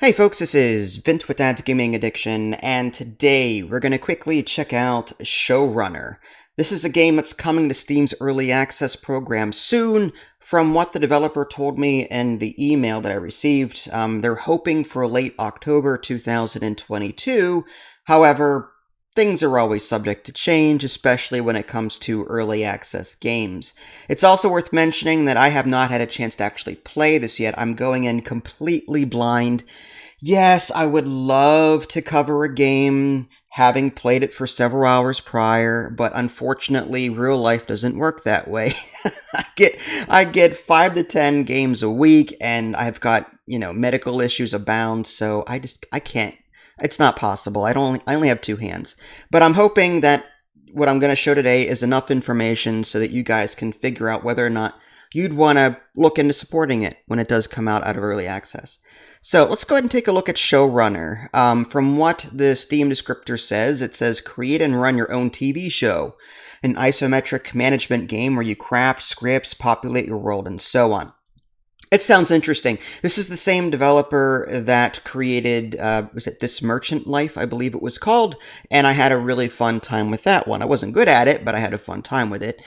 Hey folks, this is Vince with Dad's Gaming Addiction, and today we're going to quickly check out Showrunner. This is a game that's coming to Steam's Early Access program soon. From what the developer told me in the email that I received, they're hoping for late October 2022. However, things are always subject to change, especially when it comes to early access games. It's also worth mentioning that I have not had a chance to actually play this yet. I'm going in completely blind. Yes, I would love to cover a game having played it for several hours prior, but unfortunately real life doesn't work that way. I get 5 to 10 games a week, and I've got, medical issues abound, so I can't. It's not possible. I only have 2 hands. But I'm hoping that what I'm going to show today is enough information so that you guys can figure out whether or not you'd want to look into supporting it when it does come out of early access. So let's go ahead and take a look at Showrunner. From what the Steam descriptor says, it says create and run your own TV show, an isometric management game where you craft scripts, populate your world, and so on. It sounds interesting. This is the same developer that created, was it This Merchant Life, I believe it was called, and I had a really fun time with that one. I wasn't good at it, but I had a fun time with it.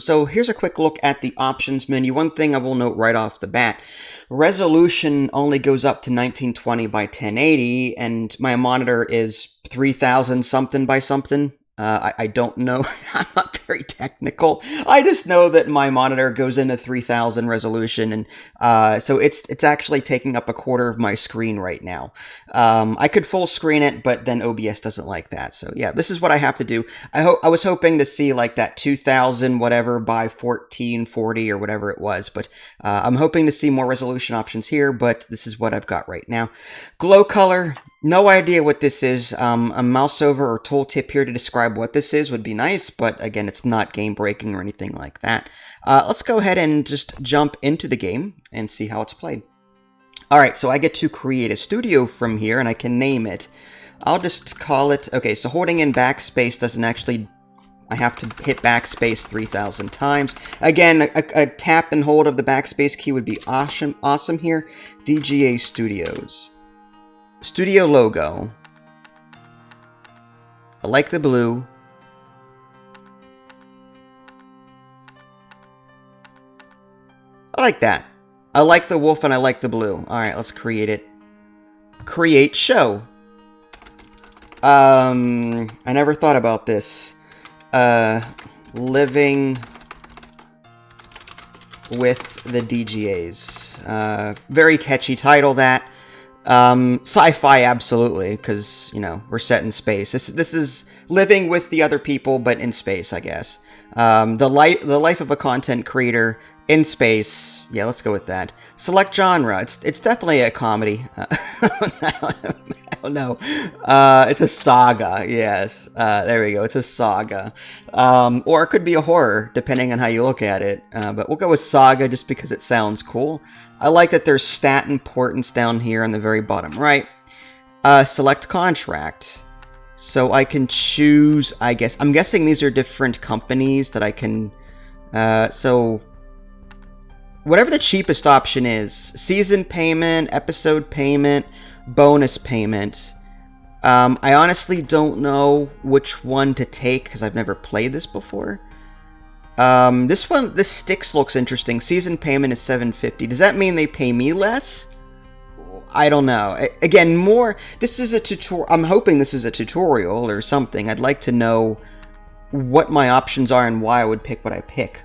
So here's a quick look at the options menu. One thing I will note right off the bat, resolution only goes up to 1920 by 1080, and my monitor is 3000 something by something. I don't know. I'm not very technical. I just know that my monitor goes into 3000 resolution, and so it's actually taking up a quarter of my screen right now. I could full screen it, but then OBS doesn't like that. So yeah, this is what I have to do. I was hoping to see like that 2000 whatever by 1440 or whatever it was, but I'm hoping to see more resolution options here, but this is what I've got right now. Glow color. No idea what this is. A mouse over or tooltip here to describe what this is would be nice, but again, it's not game breaking or anything like that. Let's go ahead and just jump into the game and see how it's played. Alright, so I get to create a studio from here, and I can name it. I'll just call it... Okay, so holding in backspace doesn't actually... I have to hit backspace 3000 times. Again, a tap and hold of the backspace key would be awesome here. DGA Studios. Studio logo. I like the blue. I like that. I like the wolf and I like the blue. Alright, let's create it. Create show. I never thought about this. Living with the DGAs. Very catchy title, that. Sci-fi, absolutely, because, we're set in space. This is living with the other people, but in space, I guess. The life of a content creator in space. Yeah, let's go with that. Select genre. It's definitely a comedy. I don't know. It's a saga. Yes. There we go. It's a saga. Or it could be a horror, depending on how you look at it. But we'll go with saga just because it sounds cool. I like that there's stat importance down here on the very bottom right. Select contract. So I can choose, I guess. I'm guessing these are different companies that I can... so... Whatever the cheapest option is. Season payment, episode payment, bonus payment. I honestly don't know which one to take because I've never played this before. This Styx looks interesting. Season payment is $7.50. Does that mean they pay me less? I don't know. Again, this is a tutorial. I'm hoping this is a tutorial or something. I'd like to know what my options are and why I would pick what I pick.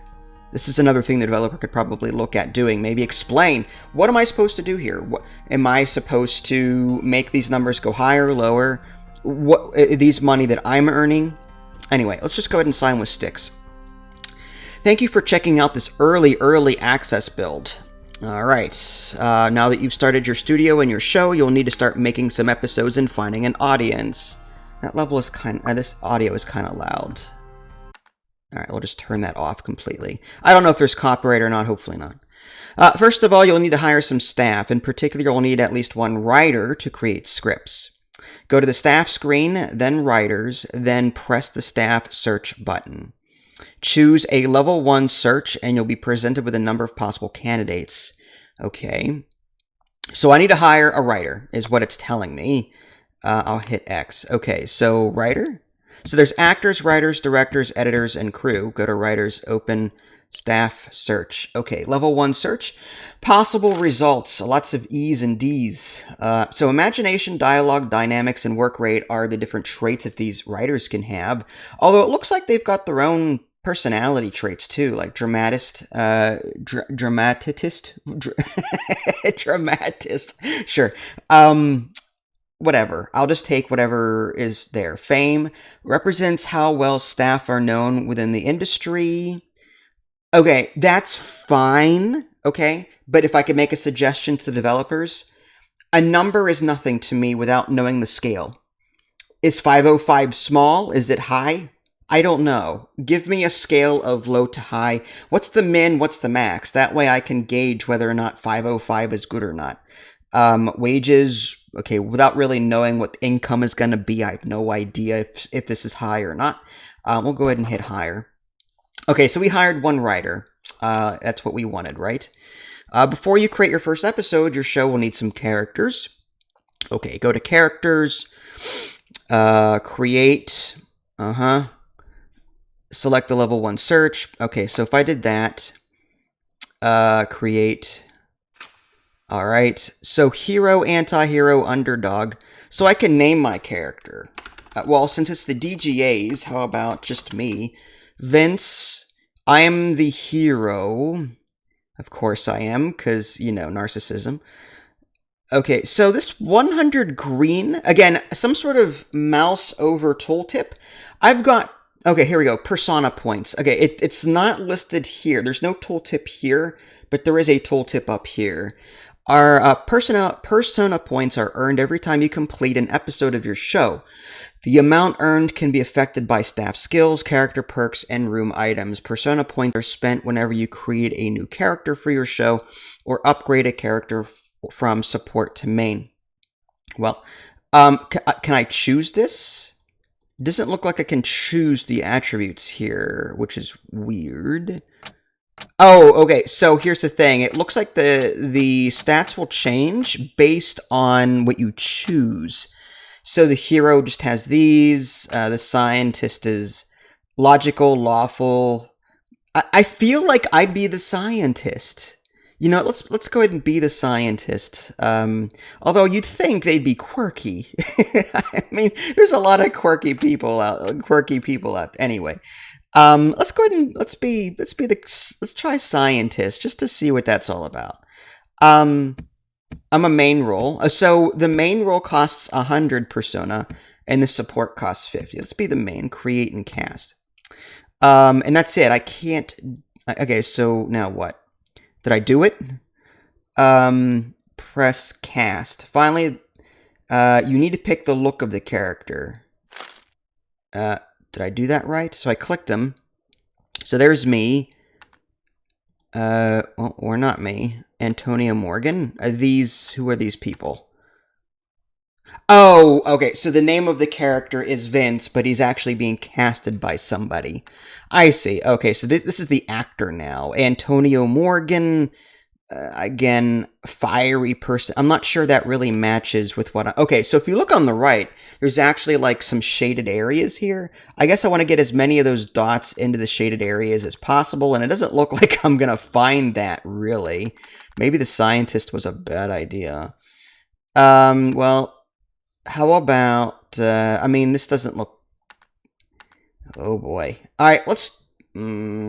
This is another thing the developer could probably look at doing. Maybe explain, what am I supposed to do here? Am I supposed to make these numbers go higher or lower? What these money that I'm earning? Anyway, let's just go ahead and sign with Styx. Thank you for checking out this early access build. Alright, now that you've started your studio and your show, you'll need to start making some episodes and finding an audience. That level is this audio is kind of loud. Alright, we'll just turn that off completely. I don't know if there's copyright or not, hopefully not. First of all, you'll need to hire some staff. In particular, you'll need at least one writer to create scripts. Go to the staff screen, then writers, then press the staff search button. Choose a level 1 search, and you'll be presented with a number of possible candidates. Okay. So I need to hire a writer, is what it's telling me. I'll hit X. Okay, so writer. So there's actors, writers, directors, editors, and crew. Go to writers, open staff, search. Okay, level 1 search. Possible results. Lots of E's and D's. So imagination, dialogue, dynamics, and work rate are the different traits that these writers can have. Although it looks like they've got their own personality traits too, like dramatist, dramatist. Sure. Whatever. I'll just take whatever is there. Fame represents how well staff are known within the industry. Okay, that's fine. Okay, but if I could make a suggestion to the developers, a number is nothing to me without knowing the scale. Is 505 small? Is it high? I don't know. Give me a scale of low to high. What's the min? What's the max? That way I can gauge whether or not 505 is good or not. Wages, okay, without really knowing what income is going to be, I have no idea if this is high or not. We'll go ahead and hit hire. Okay, so we hired one writer. That's what we wanted, right? Before you create your first episode, your show will need some characters. Okay, go to characters, create, select the level 1 search. Okay, so if I did that, create, all right, so hero, anti-hero, underdog. So I can name my character. Well, since it's the DGAs, how about just me? Vince, I am the hero. Of course I am, because, you know, narcissism. Okay, so this 100 green, again, some sort of mouse over tooltip. I've got, okay, here we go, persona points. Okay, it's not listed here. There's no tooltip here, but there is a tooltip up here. Our persona points are earned every time you complete an episode of your show. The amount earned can be affected by staff skills, character perks, and room items. Persona points are spent whenever you create a new character for your show or upgrade a character from support to main. Well, can I choose this? It doesn't look like I can choose the attributes here, which is weird. Oh, okay, so here's the thing. It looks like the stats will change based on what you choose. So the hero just has these. The scientist is logical, lawful. I feel like I'd be the scientist. You know, let's go ahead and be the scientist. Although you'd think they'd be quirky. I mean, there's a lot of quirky people out. Anyway, let's go ahead and let's try scientist just to see what that's all about. I'm a main role. So the main role costs 100 persona, and the support costs 50. Let's be the main. Create and cast. And that's it. I can't. Okay, so now what? Did I do it? Press cast. Finally, you need to pick the look of the character. Did I do that right? So I clicked them. So there's me. Well, or not me. Antonio Morgan. Who are these people? Oh, okay. So the name of the character is Vince, but he's actually being casted by somebody. I see. Okay, so this is the actor now. Antonio Morgan. Again, fiery person. I'm not sure that really matches with what okay, so if you look on the right, there's actually like some shaded areas here. I guess I want to get as many of those dots into the shaded areas as possible, and it doesn't look like I'm going to find that, really. Maybe the scientist was a bad idea. Well, how about, I mean, this doesn't look, oh boy. Alright, let's, whatever,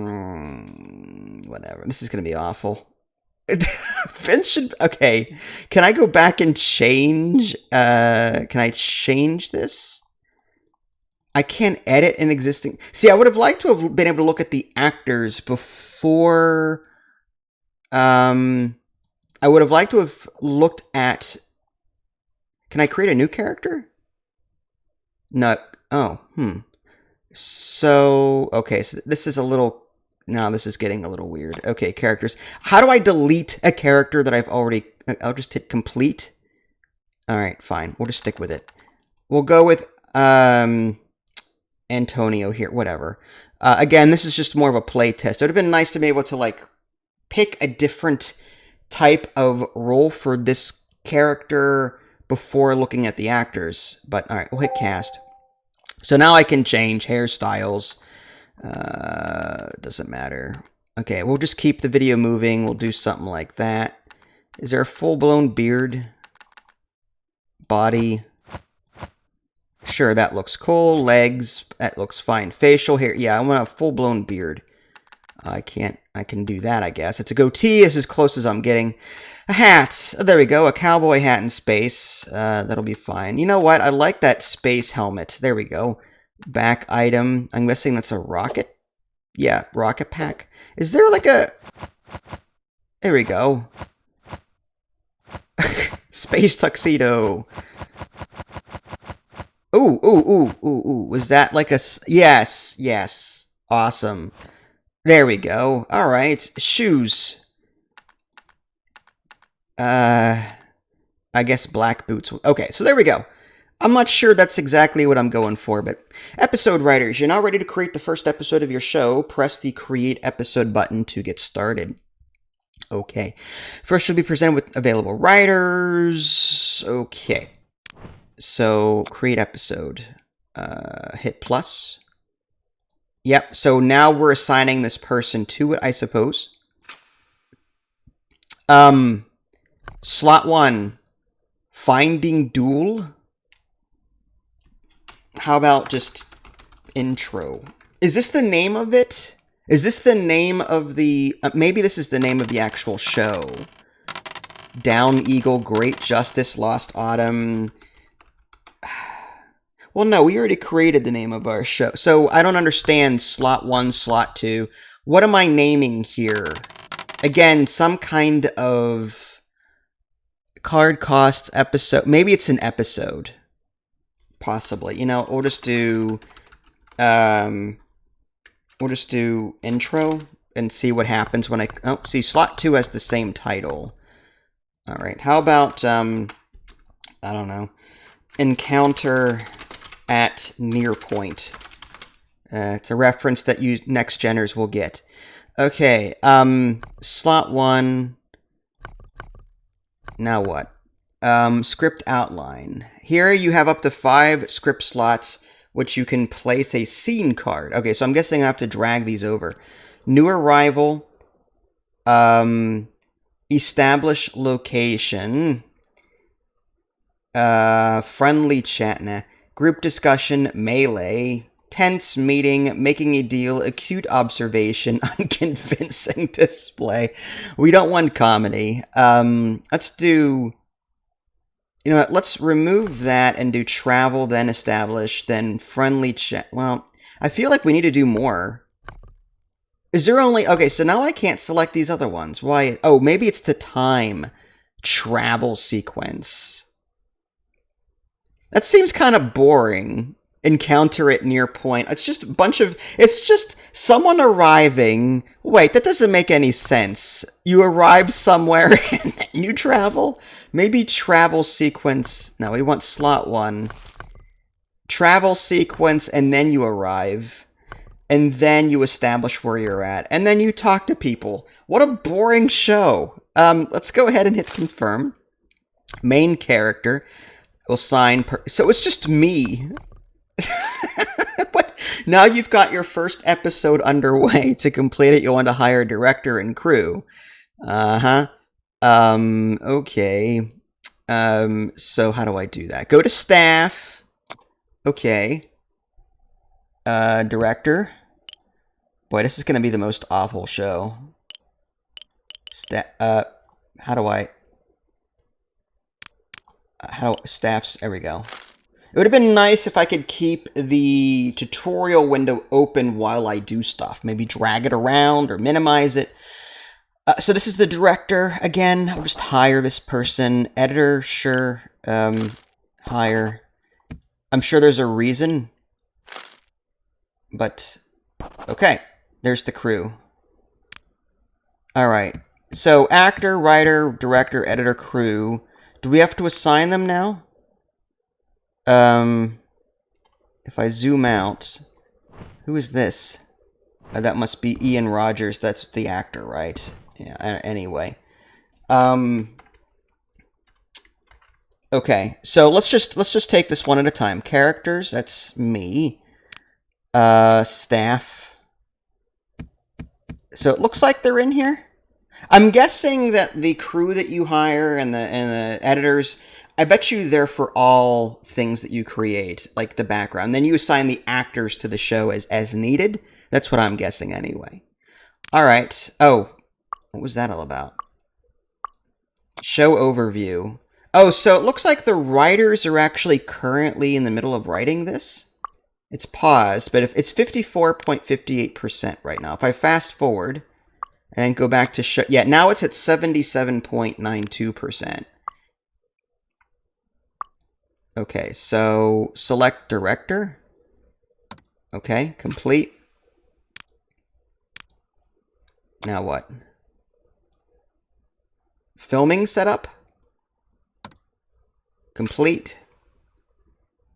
this is going to be awful. Vince should, okay, can I go back and change, can I change this? I can't edit an existing, see, I would have liked to have been able to look at the actors before, I would have liked to have looked at, can I create a new character? No, oh, So, okay, so this is a little, now this is getting a little weird. Okay, characters. How do I delete a character that I've already... I'll just hit complete. Alright, fine. We'll just stick with it. We'll go with Antonio here. Whatever. Again, this is just more of a play test. It would have been nice to be able to, like, pick a different type of role for this character before looking at the actors. But all right, we'll hit cast. So now I can change hairstyles. Doesn't matter. Okay, we'll just keep the video moving. We'll do something like that. Is there a full-blown beard? Body. Sure, that looks cool. Legs, that looks fine. Facial hair, yeah, I want a full-blown beard. I can do that, I guess. It's a goatee, it's as close as I'm getting. A hat, oh, there we go, a cowboy hat in space. That'll be fine. You know what, I like that space helmet. There we go. Back item, I'm guessing that's a rocket? Yeah, rocket pack. Is there like a... There we go. Space tuxedo. Ooh, ooh, ooh, ooh, ooh. Was that like a... Yes, yes. Awesome. There we go. Alright. Shoes. I guess black boots. Okay, so there we go. I'm not sure that's exactly what I'm going for, but... Episode writers, you're now ready to create the first episode of your show. Press the Create Episode button to get started. Okay. First, you'll be presented with available writers. Okay. So, create episode. Hit plus. Yep, so now we're assigning this person to it, I suppose. Slot 1. Finding Duel. How about just intro? Is this the name of it? Is this the name of the... maybe this is the name of the actual show. Down Eagle, Great Justice, Lost Autumn. Well, no, we already created the name of our show. So I don't understand slot 1, slot 2. What am I naming here? Again, some kind of card cost episode. Maybe it's an episode. Possibly. You know, we'll just do intro and see what happens when I... Oh, see, slot 2 has the same title. Alright, how about, I don't know, Encounter at Near Point. It's a reference that you next geners will get. Okay, slot 1. Now what? Script outline. Here you have up to 5 script slots, which you can place a scene card. Okay, so I'm guessing I have to drag these over. New arrival. Establish location. Friendly chat. Nah. Group discussion. Melee. Tense meeting. Making a deal. Acute observation. Unconvincing display. We don't want comedy. Let's do... You know what, let's remove that and do travel, then establish, then friendly chat. Well, I feel like we need to do more. Is there only... Okay, so now I can't select these other ones. Why? Oh, maybe it's the time travel sequence. That seems kind of boring. Encounter at Near Point. It's just a bunch of... It's just someone arriving... Wait, that doesn't make any sense. You arrive somewhere and then you travel? Maybe travel sequence... No, we want slot 1. Travel sequence, and then you arrive. And then you establish where you're at. And then you talk to people. What a boring show. Let's go ahead and hit confirm. Main character. We'll sign... So it's just me. What? Now you've got your first episode underway. To complete it, you'll want to hire a director and crew. Okay. So how do I do that? Go to staff. Okay. Director. Boy, this is going to be the most awful show. How do I... Staffs, there we go. It would have been nice if I could keep the tutorial window open while I do stuff. Maybe drag it around or minimize it. So this is the director. Again, I'll just hire this person. Editor, sure. Hire. I'm sure there's a reason. But, okay. There's the crew. Alright. So, actor, writer, director, editor, crew. Do we have to assign them now? If I zoom out, who is this? That must be Ian Rogers. That's the actor, right? Yeah. Anyway, Okay, so let's just take this one at a time. Characters, that's me. Staff. So it looks like they're in here. I'm guessing that the crew that you hire and the editors, I bet you they're for all things that you create, like the background. Then you assign the actors to the show as needed. That's what I'm guessing anyway. All right. Oh, what was that all about? Show overview. Oh, so it looks like the writers are actually currently in the middle of writing this. It's paused, but if it's 54.58% right now. If I fast forward and go back to show, yeah, now it's at 77.92%. Okay, so select director. Okay, complete. Now what? Filming setup. Complete.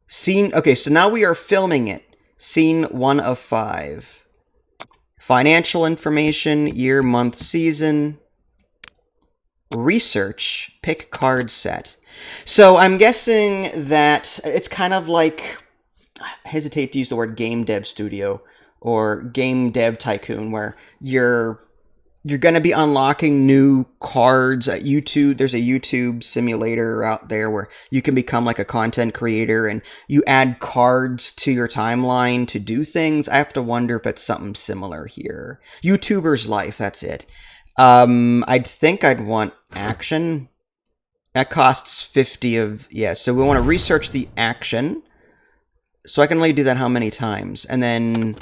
Scene, okay, so now we are filming it. Scene 1 of 5. Financial information, year, month, season. Research, pick card set. So I'm guessing that it's kind of like, I hesitate to use the word game dev studio or game dev tycoon, where you're going to be unlocking new cards at YouTube. There's a YouTube simulator out there where you can become like a content creator and you add cards to your timeline to do things. I have to wonder if it's something similar here. YouTuber's life, that's it. I'd think I'd want action. That costs 50 of, yeah, so we want to research the action. So I can only do that how many times? And then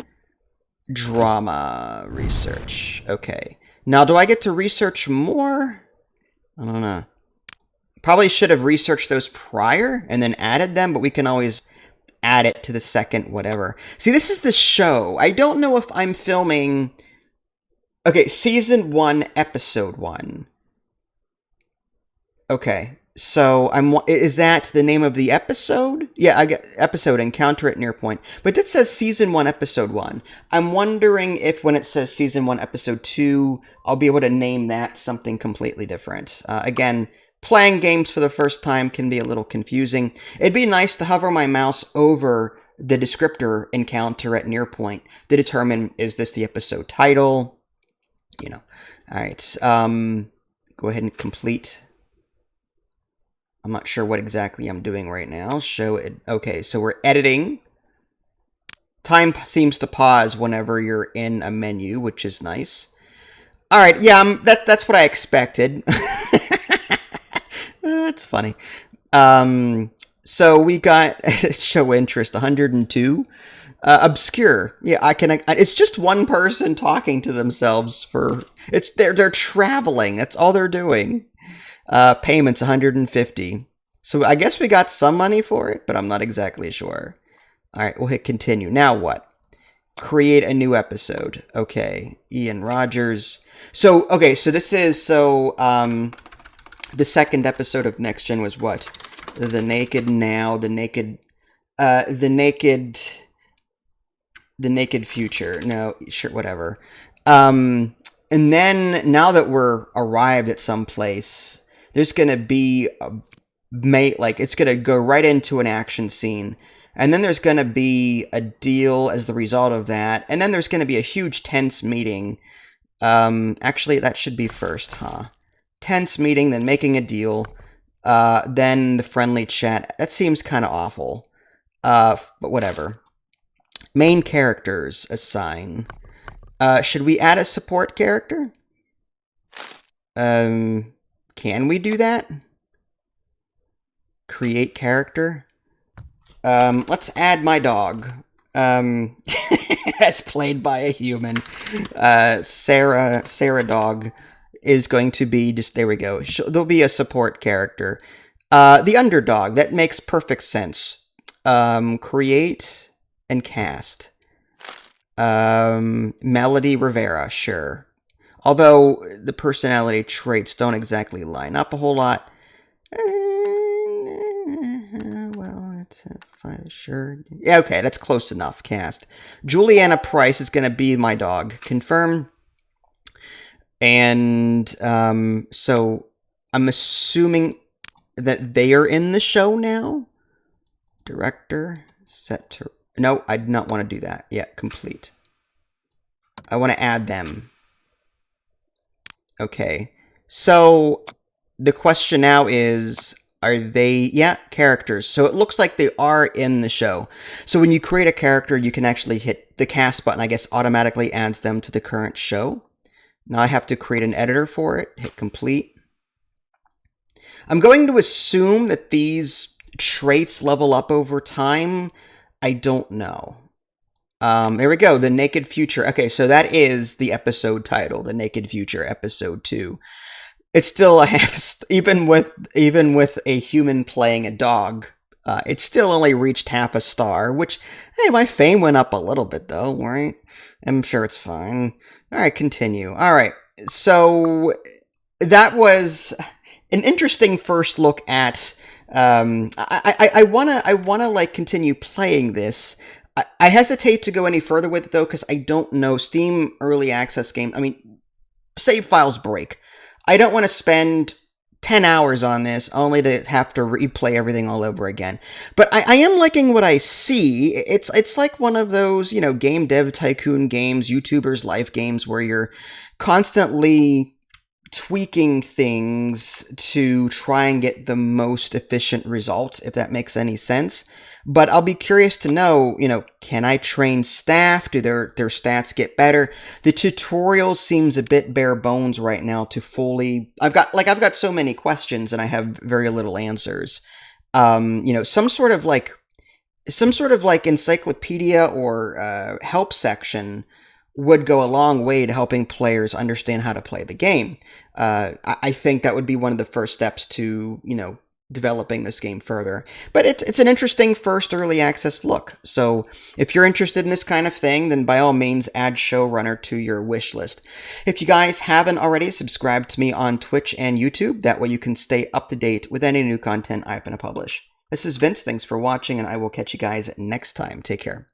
drama research. Okay. Now, do I get to research more? I don't know. Probably should have researched those prior and then added them, but we can always add it to the second whatever. See, this is the show. I don't know if I'm filming... Okay, Season 1, Episode 1. Okay, so is that the name of the episode? Yeah, I get episode, Encounter at Nearpoint. But it says Season 1, Episode 1. I'm wondering if when it says Season 1, Episode 2, I'll be able to name that something completely different. Again, playing games for the first time can be a little confusing. It'd be nice to hover my mouse over the descriptor Encounter at Nearpoint to determine, is this the episode title? You know. Alright, go ahead and complete. I'm not sure what exactly I'm doing right now. Show it. Okay, so we're editing. Time seems to pause whenever you're in a menu, which is nice. All right, yeah, that's what I expected. That's funny. So we got show interest 102. Obscure. Yeah, it's just one person talking to themselves for. They're traveling. That's all they're doing. Payments 150. So I guess we got some money for it, but I'm not exactly sure. All right, we'll hit continue. Now what? Create a new episode. Okay, Ian Rogers. So okay, so this is the second episode of Next Gen was what? The Naked Now, the Naked Future. No, sure, whatever. And then now that we're arrived at some place, there's gonna be it's gonna go right into an action scene, and then there's gonna be a deal as the result of that, and then there's gonna be a huge tense meeting. Actually, that should be first, huh? Tense meeting, then making a deal, then the friendly chat. That seems kind of awful, but whatever. Main characters, assign. Should we add a support character? Can we do that? Create character. Let's add my dog. As played by a human. Sarah Dog is going to be just, there we go. There'll be a support character. The underdog, that makes perfect sense. Create and cast. Melody Rivera, sure. Although the personality traits don't exactly line up a whole lot. Well, that's fine, sure. Yeah, okay, that's close enough. Cast. Juliana Price is going to be my dog. Confirm. And so I'm assuming that they are in the show now. Director, set to... No, I do not want to do that. Yeah, complete. I want to add them. Okay. So the question now is, are they... Yeah, characters. So it looks like they are in the show. So when you create a character, you can actually hit the cast button. I guess automatically adds them to the current show. Now I have to create an editor for it. Hit complete. I'm going to assume that these traits level up over time. I don't know. There we go. The Naked Future. Okay, so that is the episode title, The Naked Future, Episode 2. It's still a half, even with a human playing a dog, it still only reached half a star, which, hey, my fame went up a little bit, though, right? I'm sure it's fine. All right, continue. All right, so that was an interesting first look at... I wanna like continue playing this. I hesitate to go any further with it though, because I don't know. Steam early access game. I mean, save files break. I don't want to spend 10 hours on this only to have to replay everything all over again. But I am liking what I see. It's like one of those, you know, game dev tycoon games, YouTubers' life games where you're constantly tweaking things to try and get the most efficient result, if that makes any sense. But I'll be curious to know, you know, can I train staff? Do their stats get better? The tutorial seems a bit bare bones right now to fully... I've got so many questions and I have very little answers. You know, some sort of like encyclopedia or help section would go a long way to helping players understand how to play the game. I think that would be one of the first steps to, you know, developing this game further. But it's an interesting first early access look. So if you're interested in this kind of thing, then by all means add Showrunner to your wish list. If you guys haven't already, subscribe to me on Twitch and YouTube. That way you can stay up to date with any new content I'm going to publish. This is Vince. Thanks for watching, and I will catch you guys next time. Take care.